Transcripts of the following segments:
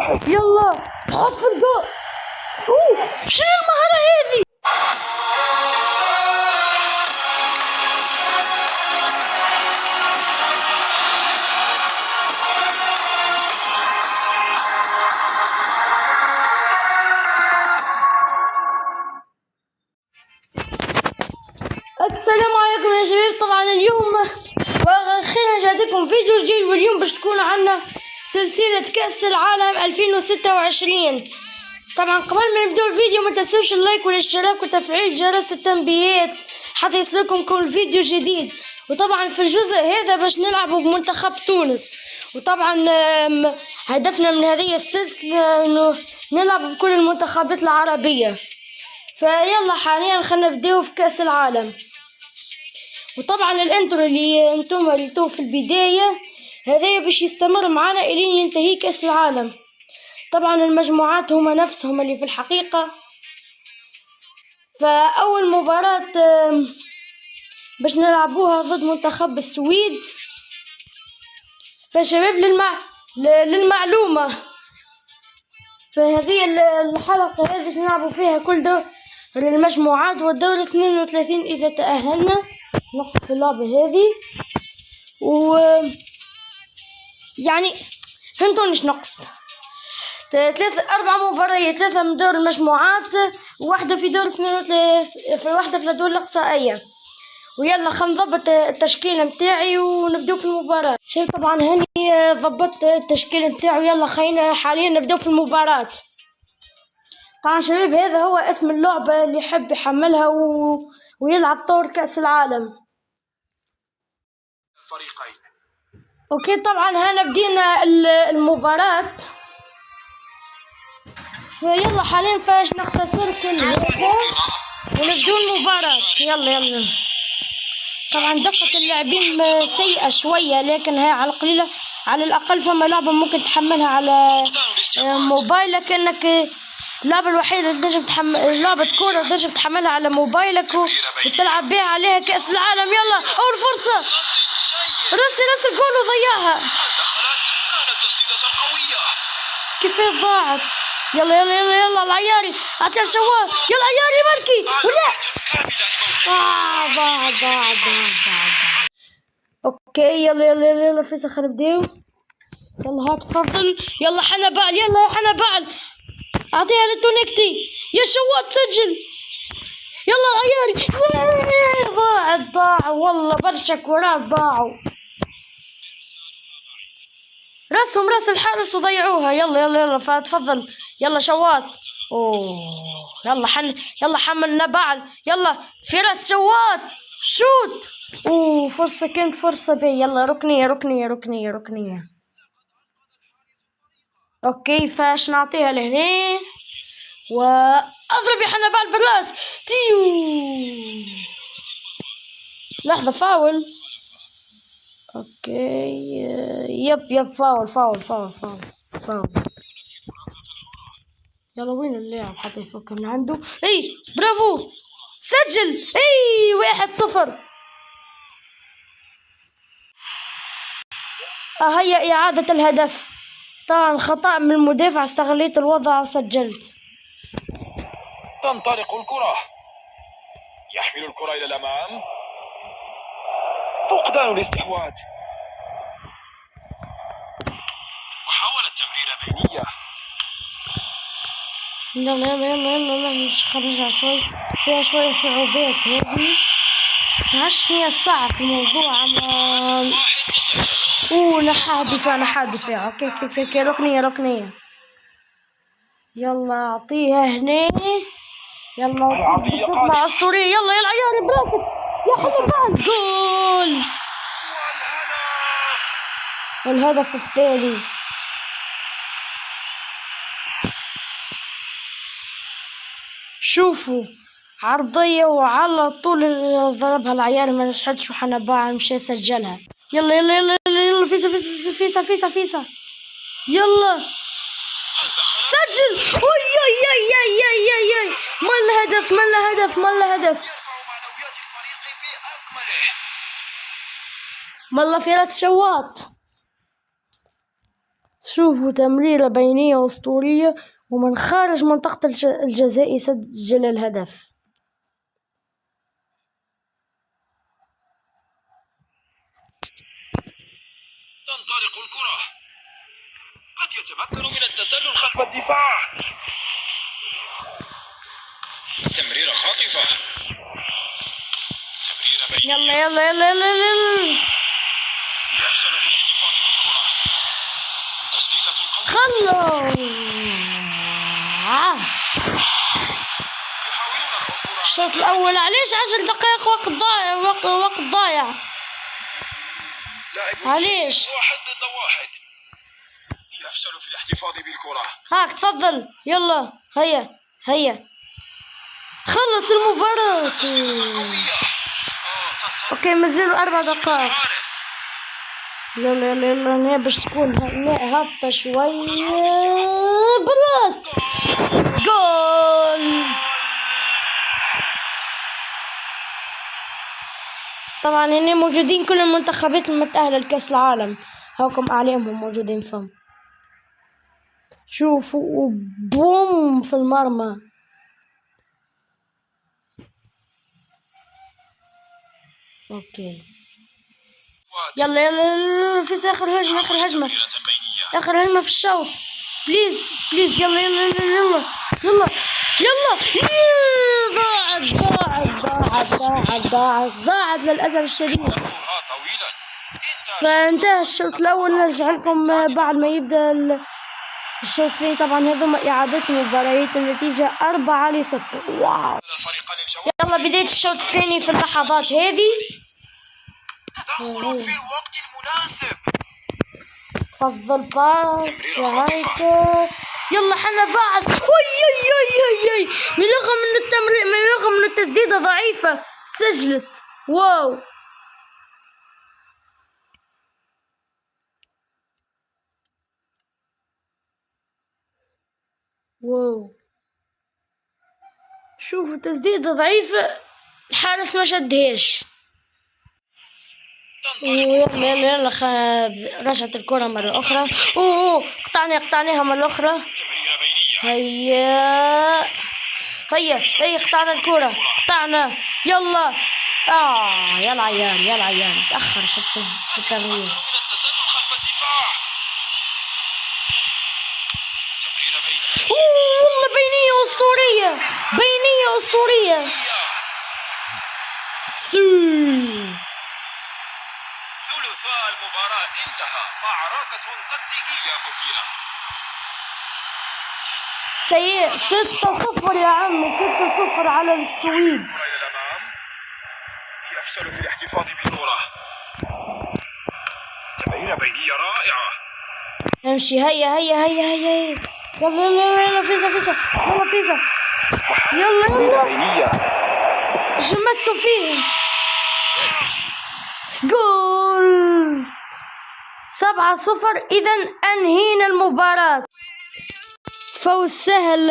واحد. يلا حط في الجول. شنو المهارة هذه؟ السلام عليكم يا شباب. طبعا اليوم واخيرا جاتكم فيديو جديد، واليوم باش تكون عنا سلسلة كأس العالم 2026. طبعا قبل ما نبدأ الفيديو ما تنسوش اللايك والاشتراك وتفعيل جرس التنبيهات حتى يصلكم كل فيديو جديد. وطبعا في الجزء هذا باش نلعبوا بمنتخب تونس، وطبعا هدفنا من هذه السلسلة انه نلعب بكل المنتخبات العربية. فيلا حاليا خلينا نبداو في كأس العالم. وطبعا الانترو اللي انتم قريتوه في البداية هذا باش يستمر معنا الين ينتهي كأس العالم. طبعا المجموعات هما نفسهم اللي في الحقيقة. فأول مباراة باش نلعبوها ضد منتخب السويد. فشباب للمعلومة، فهذه الحلقة هذه باش نلعبوا فيها كل دور المجموعات، والدور 32 إذا تأهلنا نقصد في اللعبة هذه. و يعني فهمتونيش نقصد 4 مباريات، 3 من دور المجموعات وواحدة في دور 32، واحدة في الأدوار الإقصائية. ويلا خلينا نضبط التشكيل متاعي ونبداو في المباراة. شوف طبعا هني ضبطت التشكيل متاعي. يلا خلينا حاليا نبداو في المباراة. طبعا شباب هذا هو اسم اللعبة اللي يحب يحملها ويلعب طور كأس العالم. الفريقين. اوكي طبعا هنا بدينا المباراة. فيلا حاليا فاش نختصر كل هذا ونبدو المباراة. يلا طبعا دقة اللاعبين سيئة شوية، لكن هي على القليلة على الأقل فما لعبة ممكن تحملها على موبايلك، انك اللعبة الوحيدة اللي تنجم تحمل لعبة كورة تنجم تحملها على موبايلك وتلعب بها عليها كأس العالم. يلا أول فرصة راس الجول وضيعها. كانت تسديدة قوية. كيف ضاعت؟ يلا العياري عطيها شوال. يلا عياري ملكي ولا ضاع. اوكي يلا فيصل خلينا نبداو. يلا هاك تفضل. يلا حنبال اعطيها لتونكتي. يا شوال سجل. يلا عياري. ضاع والله برشا كرات ضاعوا. راس الحارس وضيعوها. يلا فتفضل. يلا شوات. يلا حمل نبال. يلا في راس شوات شوت. فرصة كانت فرصة دي. يلا ركنية. اوكي فاش نعطيها لهنا واضرب يا حنبال بالراس. لحظة فاول. اوكي يب فاول. يلا وين اللاعب حتى يفك من عنده؟ برافو سجل. 1-0. هيا إعادة الهدف. طبعا خطأ من المدافع، استغليت الوضع وسجلت. تنطلق الكرة. يحمل الكرة إلى الأمام. فقدان الاستحواذ. محاولة تمريرة بينية. يلا خرجها شوي، فيها شوية صعوبات هذه. معرفش شنو الصعب في الموضوع. نحى دفاع. اوكي ركنية. يلا اعطيها هنا. يلا تطلع اسطورية. يلا عياري براسك يا حنبال. جول. والهدف الثاني. شوفوا عرضية وعلى طول ضربها العيار ما نشهدش وحنبال مشى سجلها. يلا فيسا. يلا سجل. ما الهدف. والله في راس شواط. شوفوا تمريرة بينية أسطورية، ومن خارج منطقة الجزاء يسجل الهدف. تنطلق الكرة، قد يتمكن من التسلل خلف الدفاع. تمريرة خاطفة، تمريرة بينية. يلا يلا يلا يلا يلا يفشل في الاحتفاظ بالكرة. تسديدة قوية. خلص. يحاولون العثور على الشوط الأول علاش 10 دقائق وقت ضايع، وقت ضايع لاعب علاش؟ 1 ضد 1. يفشل في الاحتفاظ بالكرة. هاك تفضل يلا هيا هيا خلص المباراة. اوكي مازالوا 4 دقائق. يلا يلا يلا هي باش تكون هابطة شوية بالراس. جول. طبعا هنا موجودين كل المنتخبات المتأهلة لكأس العالم، هاكم أعلامهم موجودين فهم. شوفوا بوم في المرمى. اوكي يلا يلا يلا في آخر هجمة، آخر هجمة، آخر هجمة في الشوط. بليز بليز يلا يلا يلا يلا يلا يلا. ضاعت للأسف الشديد. فانتهى الشوط الأول. نرجع لكم بعد ما يبدأ الشوط الثاني. طبعا هذوما إعادة مباريات، النتيجة 4-0. واو. يلا بداية الشوط الثاني في اللحظات هذه. تدخل في الوقت المناسب. تفضل باس هيك. يلا حنا بعد. وي من رغم انه التمرير، من رغم انه التسديدة ضعيفة سجلت. واو. واو شوفوا تسديدة ضعيفة، الحارس ما شدهاش. يلا يلا رجعت الكرة مرة أخرى. قطعناها مرة أخرى. هيا قطعنا الكرة، قطعنا. يلا يلا عيال تأخر في التمرير. والله بينية أسطورية. ثلثاء المباراة انتهى. معركة تكتيكية مثيرة. سيء. 6-0 يا عم، 6-0 على السويد. إلى الأمام. يفشل في الاحتفاظ بالكرة. تمريرة بينية رائعة. امشي هيا يلا فيزا يلا بينية. جمسوا فيه. جول. 7-0. إذا أنهينا المباراة. فوز سهل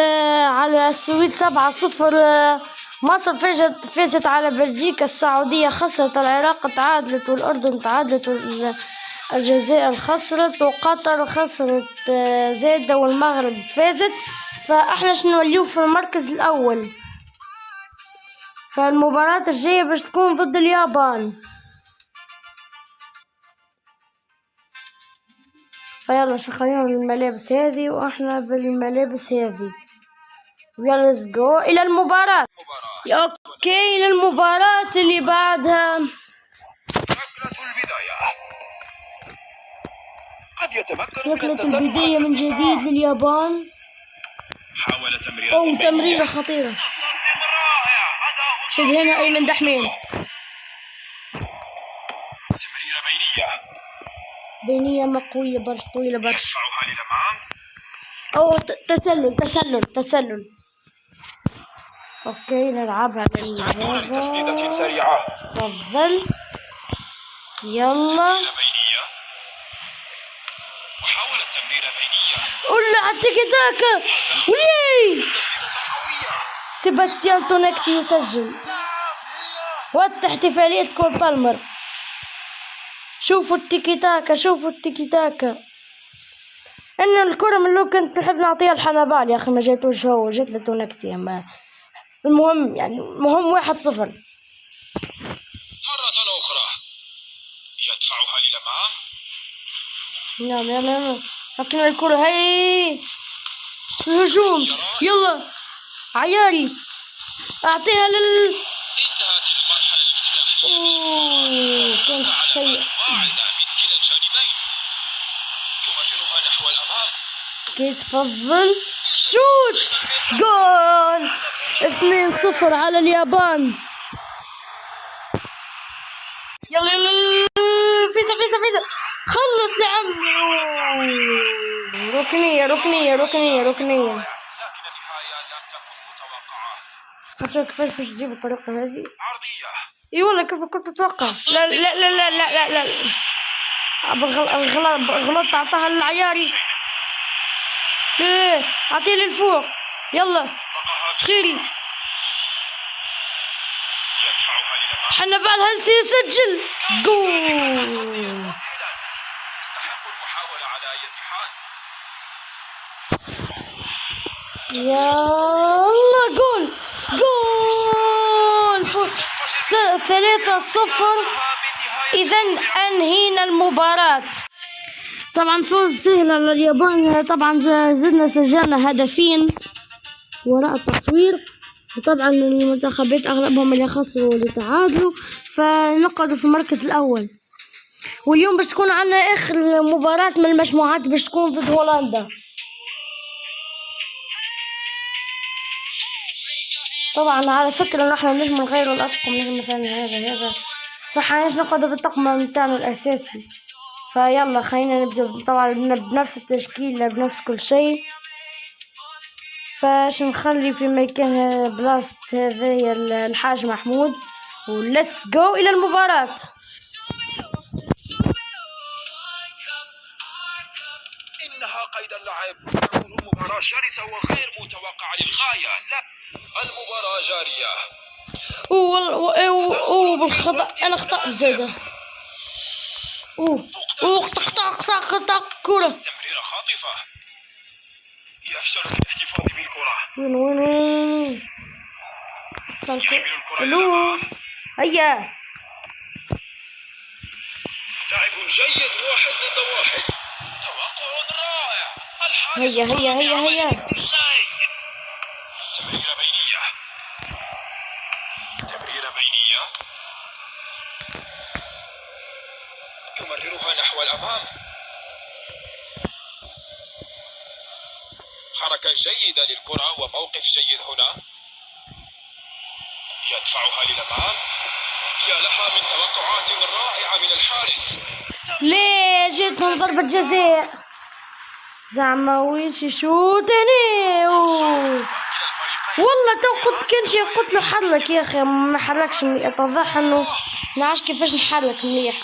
على السويد 7-0. مصر فازت على بلجيكا، السعودية خسرت، العراق تعادلت، والأردن تعادلت، الجزائر خسرت، وقطر خسرت زادة، والمغرب فازت. فاحنا شنوليو في المركز الأول. فالمباراة الجاية باش تكون ضد اليابان. فيلا شغالين بالملابس هذه واحنا بالملابس هذه. يلا ليتس جو الى المباراة. اوكي الى المباراة اللي بعدها. ركلة البداية. قد يتمكن من ركلة التسلل. البداية من جديد لليابان. حاول تمريرة تمريرة خطيرة. شد هنا ايمن دحمين. تمريرة بينية مقوية برشا، طويلة برشا. يدفعها للأمام. تسلل. اوكي نلعبها يستعدون لتسديدة سريعة. تفضل يلا. محاولة تمريرة بينية. ولا على التيكي تاكا. وليه تسديدة قوية. سيباستيان تونكتي يسجل. احتفالية كول بالمر. شوفوا التيكي تاكا. ان الكرة من لو كنت نحب نعطيها لحنبال يا اخي ما جاتوش، هو جات له تونكتي. اما المهم يعني المهم 1-0. مرة أخرى يدفعها للأمام. يلا فكنا الكرة هاي الهجوم. يلا عيالي اعطيها انتهت المرحلة الافتتاحية. كنت سيء. واعدة من كلا الجانبين. يمررها نحو الأمام. كي تفضل شوت جول 2-0 على اليابان. يلا فيزا خلص يا عم. ركنية لكن النهاية لم تكن متوقعة. خاطر كيفاش باش تجيب الطريقة هذه؟ عرضية. اي والله كيف كنت تتوقع. لا غلط اعطاها للعياري. لا اعطيه للفوق. يلا خيري يدفعها للأمام. حنبال هسي يسجل جول. تستحق المحاولة على أي حال. يلا جول 3-0. إذا أنهينا المباراة. طبعا فوز سهل على اليابان. طبعا سجلنا هدفين وراء التصوير. وطبعا المنتخبات أغلبهم اللي خسروا واللي تعادلوا، فنقعدوا في المركز الأول. واليوم باش تكون عنا آخر مباراة من المجموعات باش تكون ضد هولندا. طبعا على فكرة نحن نجم نغيروا الأطقم، نجم مثلا هذا فحناش نقعدوا بالطقم متاعنا الأساسي. فيلا خلينا نبدأ طبعا بنفس التشكيلة بنفس كل شيء. فاش نخلي في مكان بلاصة هذايا الحاج محمود. وليتس جو إلى المباراة. إنها قيد اللعب. تكون المباراة شرسة وغير متوقعة للغاية. لا، المباراة جارية. بالخطأ أنا أخطأت زادة. قطع كرة. تمريرة خاطفة. يفشل في الاحتفاظ بالكرة. وين يحمل الكرة إلى الأمام. هيا لاعب جيد 1 ضد 1. توقع رائع. الحارس هيا تمريرة بينية. يمررها نحو الأمام. حركة جيدة للكرة وموقف جيد هنا. يدفعها للأمام. يا لها من توقعات رائعة من الحارس. ليه جيتنا ضربة جزاء زعما ويش يشوت هنا. والله تو قلت له حرك يا اخي ما حركش. اتضح انه نعرفش كيفاش نحرك مليح.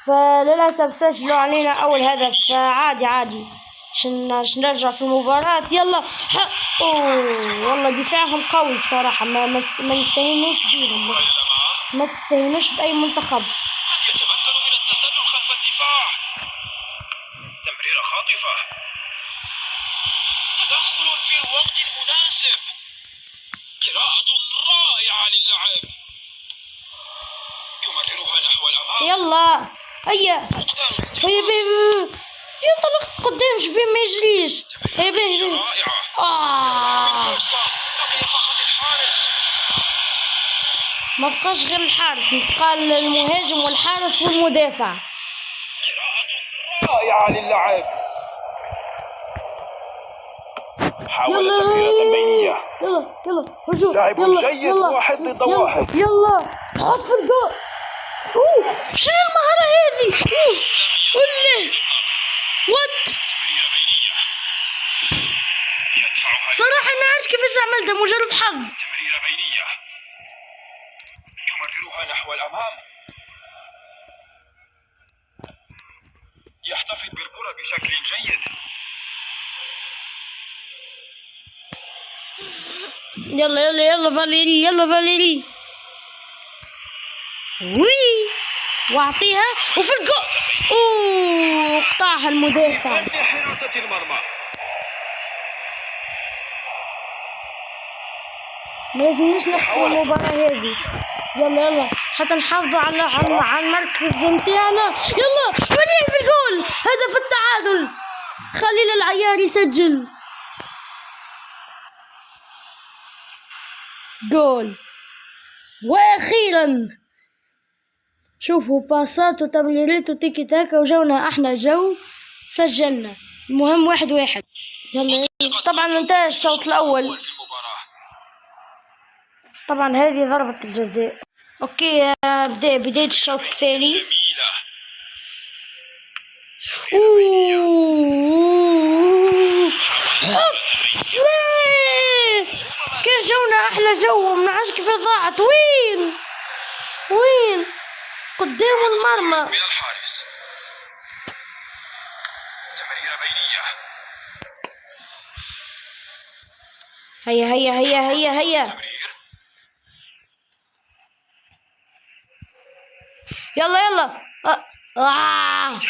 فللاسف سجلوا علينا اول هدف. عادي عشان نرجع في المباراة. يلا والله دفاعهم قوي بصراحة. ما يستهينوش بيهم. ما تستهينوش بأي منتخب. يتمكن من التسلل خلف الدفاع. تمريرة خاطفة. تدخل في الوقت المناسب. قراءة رائعة للعب. يمررها نحو الأمام. يلا هيا ينطلق قدام شبيه ما يجريش. هيا رائعة. بقي فقط الحارس. ما بقاش غير الحارس، بقى المهاجم والحارس والمدافع. قراءة رائعة للعب. حاول تمريرة بينية. يلا هجوم. لاعب جيد 1 ضد 1. يلا حط في الجول. شنو المهارة هذه؟ ولا وات تمريرة بينية. يدفعها. صراحة ما عرفتش كيفاش عملتها، مجرد حظ. تمريرة بينية. يمررها نحو الأمام. يحتفظ بالكرة بشكل جيد. يلا فاليري. وي واعطيها وفي الجول. قطعها المدافع. حراسة المرمى. ما لازمناش نخسر المباراة هذه. يلا يلا حتى نحافظوا على المركز نتاعنا. يلا وليه في الجول، هدف التعادل. خليل العيار يسجل جول. واخيرا شوفوا باصات وتمريرات وتيكي تاكا وجونا احنا جو سجلنا. المهم 1-1. يلا طبعا انتهى الشوط الاول. في المباراة. طبعا هذه ضربة الجزاء. اوكي بداية الشوط الثاني. جميلة. ليه كان جونا احلى جو، منعرفش كيف ضاعت. وين قدام المرمى. من الحارس. تمريرة بينية. هيا تمرير. يلا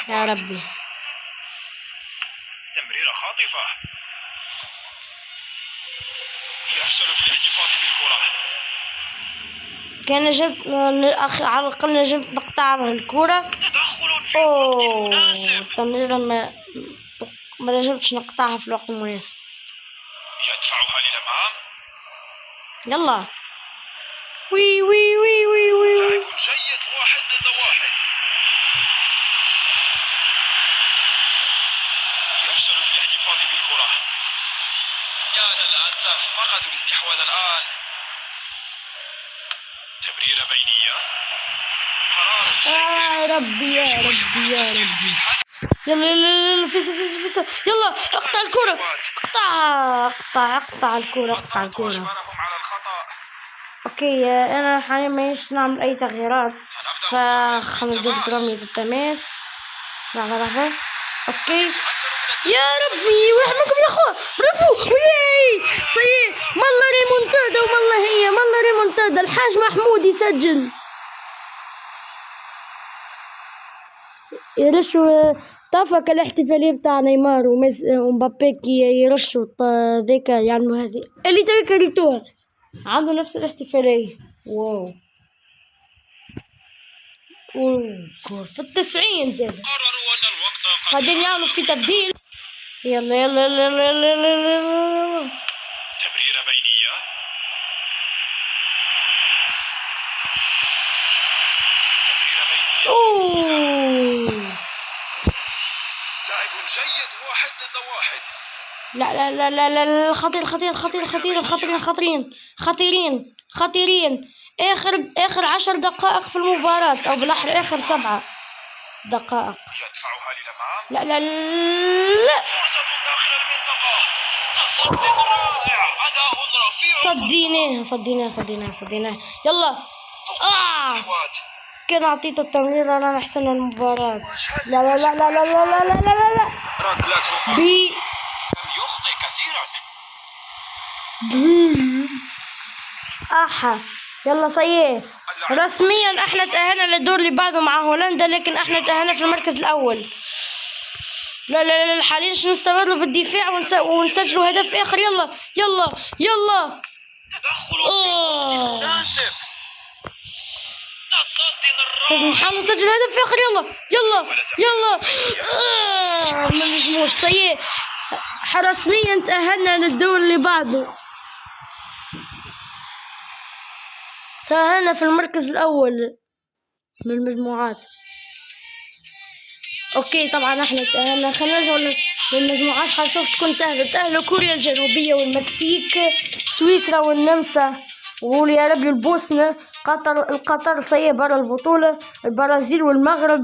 يا ربي. تمريرة خاطفة. يفشل في الاحتفاظ بالكرة. كان نجمت على الأقل نجمت نقطع الكرة. تدخل في الوقت المناسب. التمريرة ما نجمتش نقطعها في الوقت المناسب. يدفعها للأمام. يلا لاعب جيد 1 ضد 1. يفشل في الاحتفاظ بالكرة. يا للأسف فقدوا الاستحواذ الآن. تمريرة بينية. قرار سيء. يا ربي يلا فيس يلا اقطع الكرة. اقطع الكرة. أجبرهم على الخطأ. اوكي انا حاليا مانيش نعمل اي تغييرات، فخلينا رمية التماس. لحظة. اوكي يا ربي واحد منكم يا اخوان. برافو وياي صحيح. مالله ريمونتادا مالله ريمونتادا. الحاج محمود يسجل. يرشوا طافك الاحتفالية بتاع نيمار ومبابي كي يرشوا ذيك يعملوا هذه اللي تويك ريتوها. عنده نفس الاحتفالية. واو في 90 زاد. قرروا أن الوقت قد قاعدين يعملوا في تبديل. يلا تمريرة بينية. لاعب جيد 1 ضد 1. لا خطيرين. اخر 10 دقائق في المباراة، او بالاحرى اخر 7 دقائق. يدفعها للأمام. لا فرصة داخل المنطقة. تصدي رائع. أداء رفيع. صديناه. يلا كان اعطيته التمرير انا احسن المباراة. لا ركلة بي لم يخطئ كثيرا. يلا صحيح رسميا احنا تأهلنا للدور اللي بعده مع هولندا، لكن احنا تأهلنا في المركز الاول. لا حاليا نستمر بالدفاع ونسجلوا هدف اخر. يلا تدخل في الوقت المناسب. تصدي نحاول نسجل هدف اخر. يلا ما نجموش. صحيح رسميا تأهلنا للدور اللي بعده. تأهلنا في المركز الأول من المجموعات. أوكي طبعا احنا تأهلنا. خلينا نرجع للمجموعات. حنشوف شكون تأهلوا كوريا الجنوبية والمكسيك، سويسرا والنمسا، وقول يا ربي البوسنة، القطر صحيح برا البطولة، البرازيل والمغرب،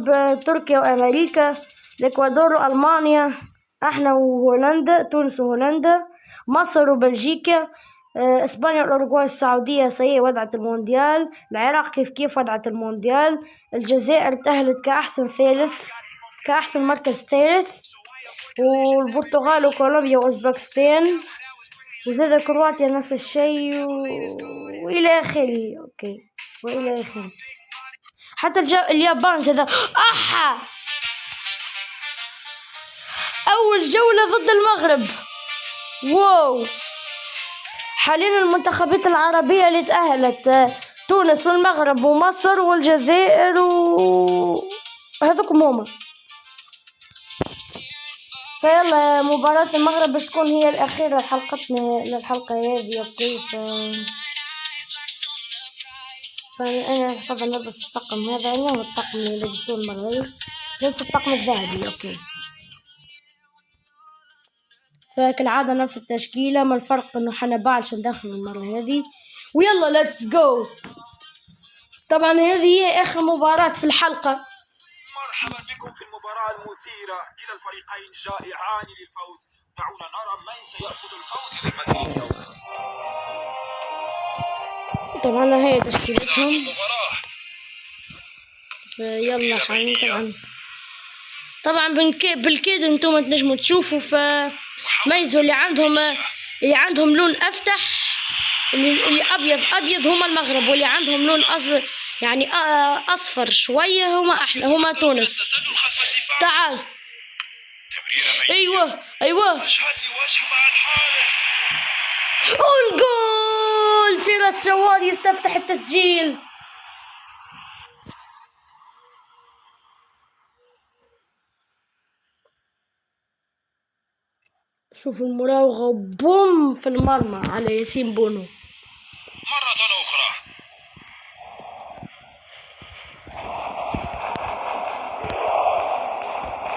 تركيا وأمريكا، الإكوادور وألمانيا، احنا وهولندا، تونس وهولندا، مصر وبلجيكا، اسبانيا والاوروغواي والسعوديه صحيح ودعت المونديال، العراق كيف ودعت المونديال، الجزائر تأهلت كأحسن مركز ثالث، والبرتغال وكولومبيا واوزبكستان، وزاد كرواتيا نفس الشيء والى اخره. اوكي والى اخره. حتى اليابان زاد. أول جولة ضد المغرب. واو. حاليا المنتخبات العربية اللي تأهلت تونس والمغرب ومصر والجزائر هذوكم هما. فيلا مباراة المغرب باش تكون هي الأخيرة للحلقة هذه. أوكي فأنا طبعا نلبس الطقم هذا، أنا والطقم اللي لبسوه المرة هذه لبس الطقم الذهبي. أوكي فكالعادة نفس التشكيلة، ما الفرق إنه حنا بعلش ندخل المرة هذه. ويلا ليتس جو. طبعا هذه هي آخر مباراة في الحلقة. مرحبا بكم في المباراة المثيرة، كلا الفريقين جائعان للفوز. دعونا نرى من سيأخذ الفوز للمدينة اليوم. طبعا هي تشكيلتهم. المباراة يلا حاليا طبعا بالكيد انتم تنجموا تشوفوا فميزوا اللي عندهم لون افتح، اللي ابيض هما المغرب، واللي عندهم لون يعني اصفر شويه هما تونس. تعال. ايوه وجه مع الحارس. الجول. فراس جواد يستفتح التسجيل. شوف المراوغة بوم في المرمى على ياسين بونو. مرة أخرى.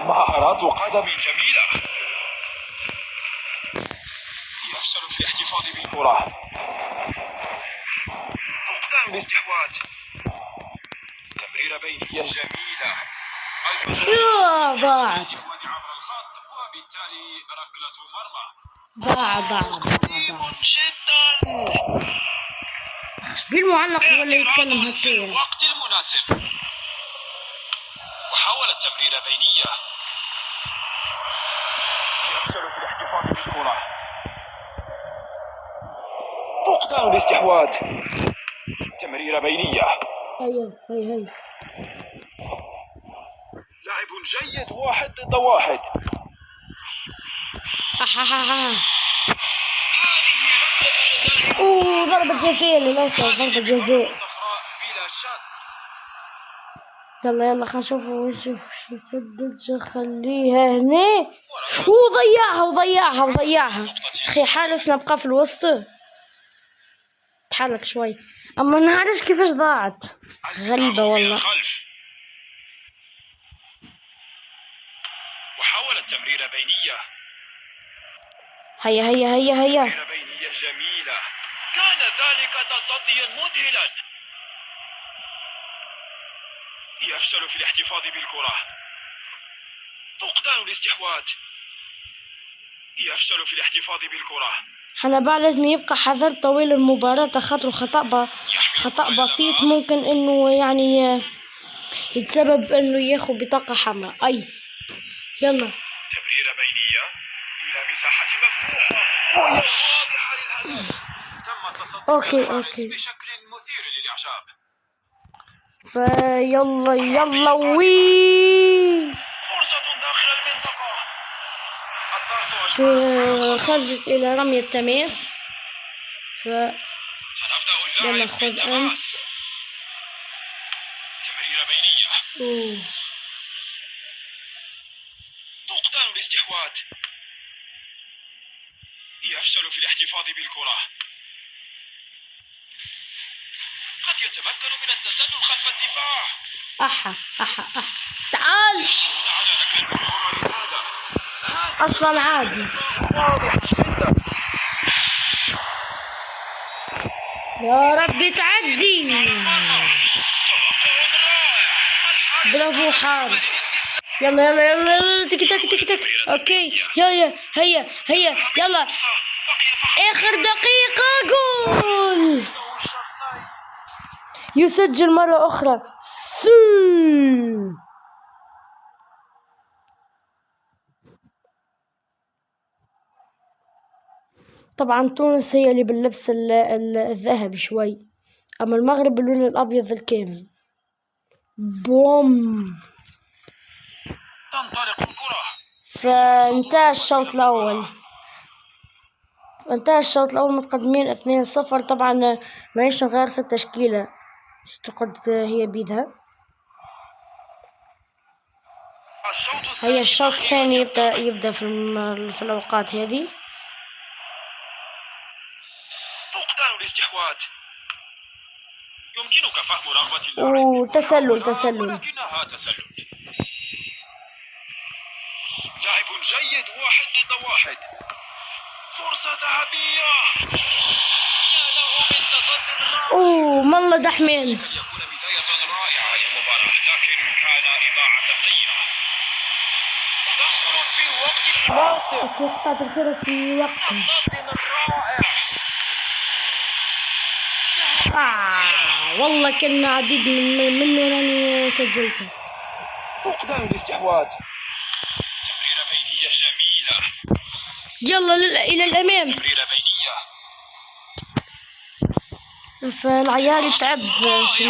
مهارات قدم جميلة. يفشل في الاحتفاظ بالكرة. فقدان الاستحواذ. تمريرة بينية جميلة. ضاعت. عبر الخط وبالتالي ركلة مرمى. ضاع جدا. بالمعلق ولا يتكلم في الوقت المناسب. وحاولت تمريرة بينية. يفشل في الاحتفاظ بالكرة. فقدان الاستحواذ. تمريرة بينية. هي لعب جيد، 1 ضد 1. هذه ضربة جزاء للأسف، ضربة جزاء. بلا شك. يلا خلينا نشوف وش يسدد، خليها هنا. وضيعها. اخي حارسنا بقى في الوسط، تحرك شوي. اما نعرفش كيفاش ضاعت، غريبة والله. وحاولت تمريرة بينية. هيا تمريرة بينية جميلة. كان ذلك تصديا مذهلا. يفشل في الاحتفاظ بالكرة. فقدان الاستحواذ. يفشل في الاحتفاظ بالكرة. حنا بعد لازم يبقى حذر طويل المباراة، خاطر خطأ بسيط ممكن انه يعني يتسبب انه ياخذ بطاقة حمراء. يلا تمريرة بينية إلى مساحة مفتوحة وهي واضحة للهدف. تم التصدي اوكي بشكل مثير للإعجاب. يلا وي. فرصة داخل المنطقة. خرجت إلى رمي التماس. يلا خذ أنت. تمريرة بينية. فقدان الاستحواذ. يفشل في الاحتفاظ بالكرة. قد يتمكن من التسلل خلف الدفاع. تعال. يحصلون على ركلة الحرة لهذا. أصلا عادي. واضح جدا. يا ربي تعدي. برافو حارس. يلا تك تك. اوكي هيا يلا. اخر دقيقة جول. يسجل مرة اخرى. طبعا تونس هي اللي باللبس الذهبي شوي، اما المغرب باللون الابيض الكامل. بوم. تنطلق الكرة. فانتهى الشوط الأول. متقدمين 2-0. طبعا مانيش نغير في التشكيلة، تقعد هي بيدها. هيا الشوط الثاني يبدأ في الأوقات هذه. فقدان الاستحواذ. يمكنك فهم رغبة اللاعب. تسلل ولكنها تسلل. لاعب جيد، 1 ضد 1. فرصة ذهبية. يا له من تصدي رائع. مالله دحمين. يكون بداية رائعة للمباراة، لكن كان إضاعة سيئة. تدخل في الوقت المناسب. تصدي رائع. والله كنا عديد منه راني سجلته. فقدان الاستحواذ. تمريرة بينية جميلة. يلا إلى الأمام. تمريرة بينية. فالعيال يتعب باش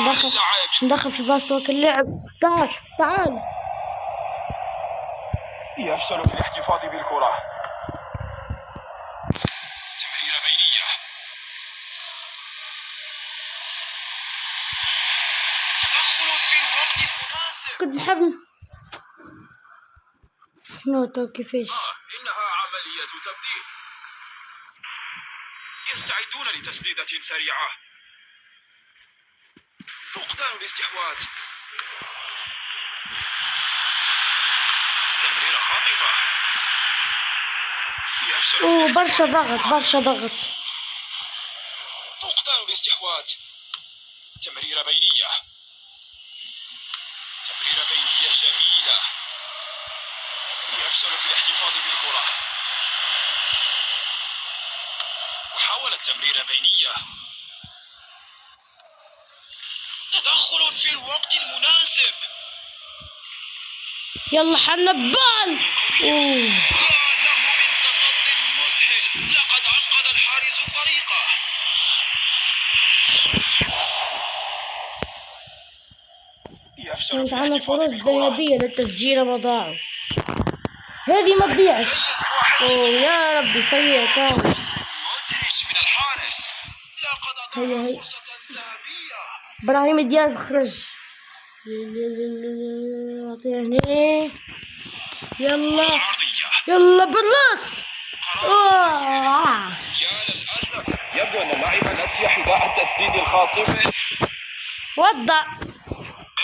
ندخل في باص وقت اللعب. تعال. يفشل في الاحتفاظ بالكرة. تمريرة بينية. تدخل في الوقت المناسب. كنت نحب نوتو كيفاش. إنها عملية تبديل. يستعدون لتسديدة سريعة. فقدان الاستحواذ. تمريرة خاطفة. يفشل. برشا ضغط. فقدان الاستحواذ. تمريرة بينية. تمريرة بينية جميلة. يفشل في الاحتفاظ بالكرة. محاولة تمريرة بينية. تدخل في الوقت المناسب. يلا حنبال. له من تصدي مذهل. لقد أنقذ الحارس فريقه. يفشل في عندنا الاحتفاظ فرص بالكرة. ذهبية للتسجيل ما ضاعوا. هذه ما تضيعش. يا ربي سيئة كان. مدهش من الحارس. لقد أضاع فرصة ذهبية. إبراهيم دياز خرج. أعطيه هنا. يلا بالراس. يا للأسف، يبدو أن اللاعب نسي حذاء التسديد الخاص به. وضع.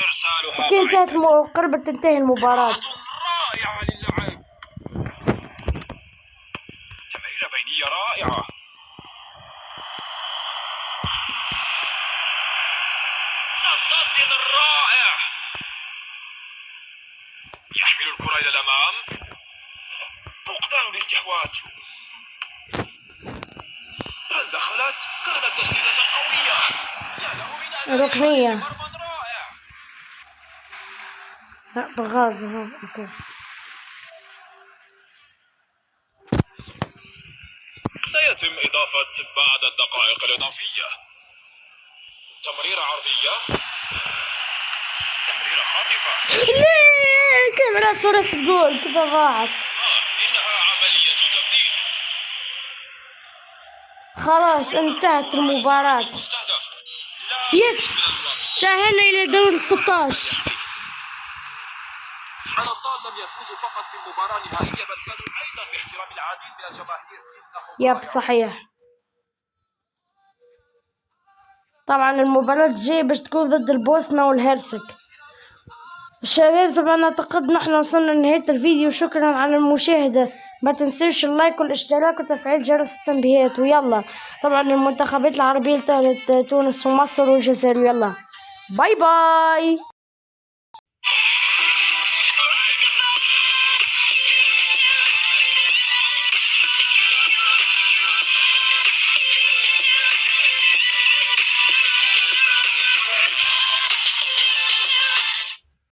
إرسالها كانت قربت تنتهي المباراة. رائعة للعب. تمريرة بينية رائعة. تصدي رائع. يحمل الكرة إلى الأمام. فقدان الاستحواذ. هل دخلت؟ كانت تسديدة قوية. يا له من ركنية. مرمى رائع. لا بغاض. سيتم إضافة بعد الدقائق الإضافية. تمريرة عرضية. تمريرة خاطفة. ليه كان راس الجول كيف ضاعت. إنها عملية تبديل. خلاص انتهت المباراة. مستهدف. يس تأهلنا إلى دور 16. الأبطال لم يفوزوا فقط بالمباراة النهائية، بل فازوا أيضا باحترام العديد من الجماهير. يب صحيح. طبعا المباراة الجاية باش تكون ضد البوسنة والهرسك. الشباب طبعا اعتقد نحن وصلنا لنهاية الفيديو. شكرا على المشاهدة. ما تنسوش اللايك والاشتراك وتفعيل جرس التنبيهات. ويلا طبعا المنتخبات العربية انتهت تونس ومصر والجزائر. يلا باي باي.